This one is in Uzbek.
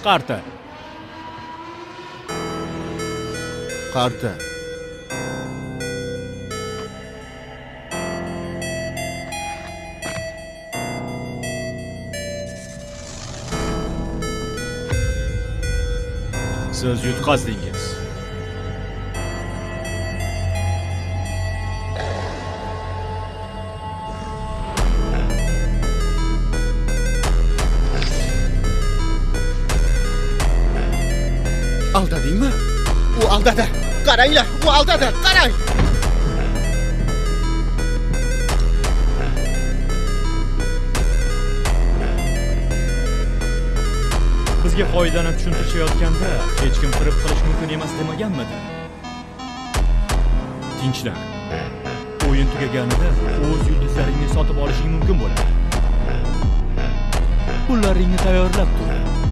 Qarta. Qarta. Siz yutqazdingiz. Aldadingmi? U aldadi. Qaranglar, u aldadi. Qarang. Bizga foydani tushuntirishayotganda hech kim firib qilish mumkin emas demaganmidi? Tinchlan. O'yin tugaganida o'z yulduzlaringni sotib olishing mumkin bo'ladi. Pullaringni tayyorlab tur.